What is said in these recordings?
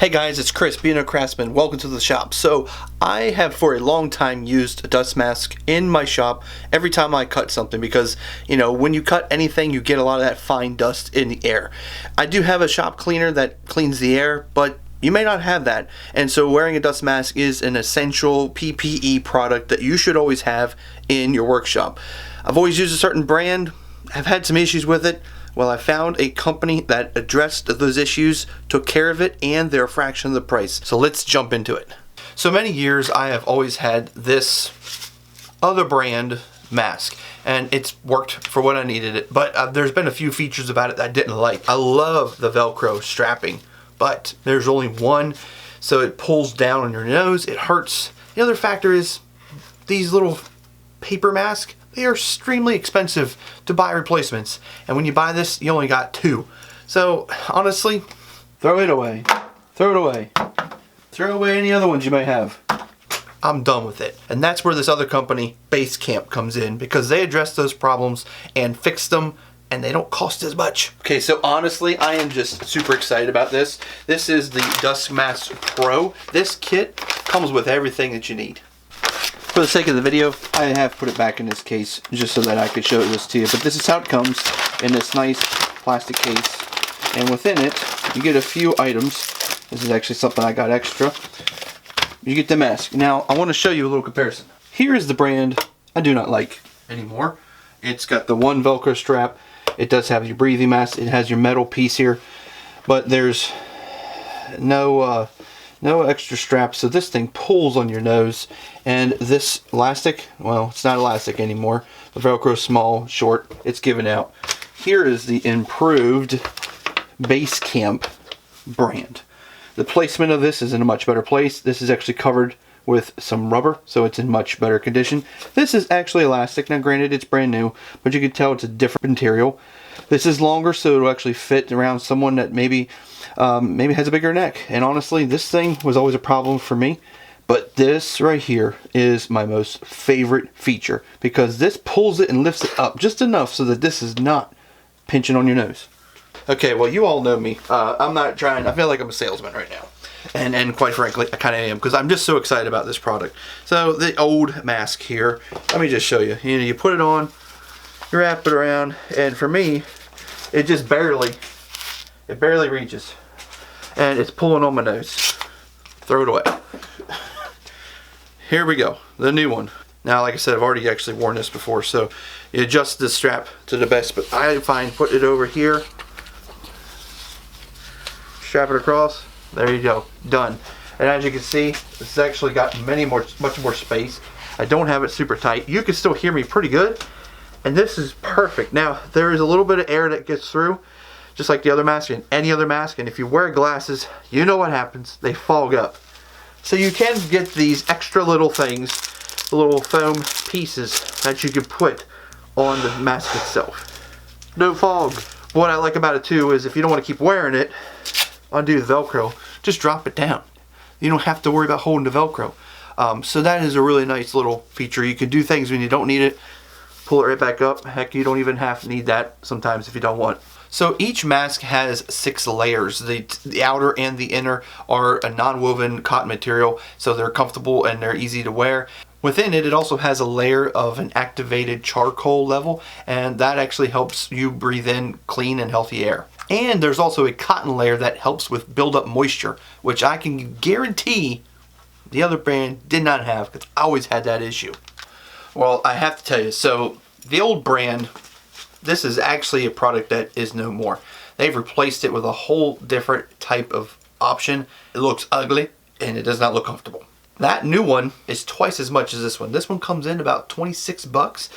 Hey guys, it's Chris, B&O Craftsman. Welcome to the shop. So I have for a long time used a dust mask in my shop every time I cut something because, you know, when you cut anything, you get a lot of that fine dust in the air. I do have a shop cleaner that cleans the air, but you may not have that. And so wearing a dust mask is an essential PPE product that you should always have in your workshop. I've always used a certain brand. I've had some issues with it. Well, I found a company that addressed those issues, took care of it, and they're a fraction of the price. So let's jump into it. So many years I have always had this other brand mask, and it's worked for what I needed it, but there's been a few features about it that I didn't like. I love the Velcro strapping, but there's only one, so it pulls down on your nose, it hurts. The other factor is these little paper masks. They are extremely expensive to buy replacements, and when you buy this, you only got two. So honestly, throw it away. Throw it away. Throw away any other ones you may have. I'm done with it. And that's where this other company, Basecamp, comes in, because they address those problems and fix them, and they don't cost as much. Okay, so honestly, I am just super excited about this. This is the Dust Mask Pro. This kit comes with everything that you need. For the sake of the video, I have put it back in this case just so that I could show this to you. But this is how it comes in this nice plastic case. And within it, you get a few items. This is actually something I got extra. You get the mask. Now, I want to show you a little comparison. Here is the brand I do not like anymore. It's got the one Velcro strap. It does have your breathing mask. It has your metal piece here. But there's no extra strap, so this thing pulls on your nose. And this elastic, well, it's not elastic anymore. The Velcro is small, short, it's given out. Here is the improved Basecamp brand. The placement of this is in a much better place. This is actually covered with some rubber, so it's in much better condition. This is actually elastic. Now granted, it's brand new, but you can tell it's a different material. This is longer, so it'll actually fit around someone that maybe has a bigger neck. And honestly, this thing was always a problem for me. But this right here is my most favorite feature, because this pulls it and lifts it up just enough so that this is not pinching on your nose. Okay, well, you all know me. I'm not trying. I feel like I'm a salesman right now. And quite frankly, I kind of am, because I'm just so excited about this product. So the old mask here, let me just show you. You know, you put it on, you wrap it around, and for me, it just barely reaches. And it's pulling on my nose. Throw it away. Here we go, the new one. Now, like I said, I've already actually worn this before, so you adjust the strap to the best, but I find put it over here, strap it across, there you go, done. And as you can see, it's actually got much more space. I don't have it super tight. You can still hear me pretty good, and this is perfect. Now, there is a little bit of air that gets through, just like the other mask and any other mask, and if you wear glasses, you know what happens, they fog up. So you can get these extra little things, little foam pieces that you can put on the mask itself. No fog. What I like about it too is if you don't want to keep wearing it, undo the Velcro, just drop it down. You don't have to worry about holding the Velcro. So that is a really nice little feature. You can do things when you don't need it, pull it right back up. Heck, you don't even need that sometimes if you don't want. So each mask has 6 layers. The outer and the inner are a non-woven cotton material, so they're comfortable and they're easy to wear. Within it, it also has a layer of an activated charcoal level, and that actually helps you breathe in clean and healthy air. And there's also a cotton layer that helps with build up moisture, which I can guarantee the other brand did not have, because I always had that issue. Well, I have to tell you, so the old brand, this is actually a product that is no more. They've replaced it with a whole different type of option. It looks ugly and it does not look comfortable. That new one is twice as much as this one. This one comes in about 26 bucks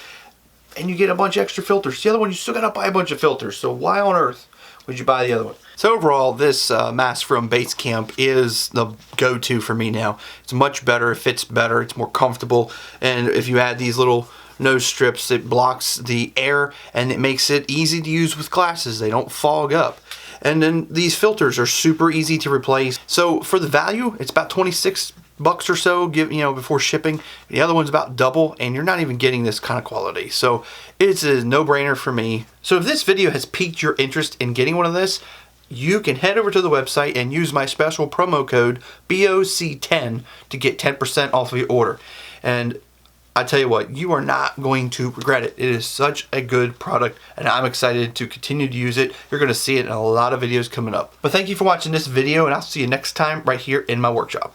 and you get a bunch of extra filters. The other one, you still gotta buy a bunch of filters. So why on earth would you buy the other one? So overall, this mask from Basecamp is the go-to for me now. It's much better, it fits better, it's more comfortable. And if you add these little nose strips, it blocks the air and it makes it easy to use with glasses. They don't fog up. And then these filters are super easy to replace. So for the value, it's about 26 bucks or so, before shipping. The other one's about double, and you're not even getting this kind of quality. So it's a no-brainer for me. So if this video has piqued your interest in getting one of this, you can head over to the website and use my special promo code BOC10 to get 10% off of your order. And I tell you what, you are not going to regret it. It is such a good product, and I'm excited to continue to use it. You're going to see it in a lot of videos coming up. But thank you for watching this video, and I'll see you next time right here in my workshop.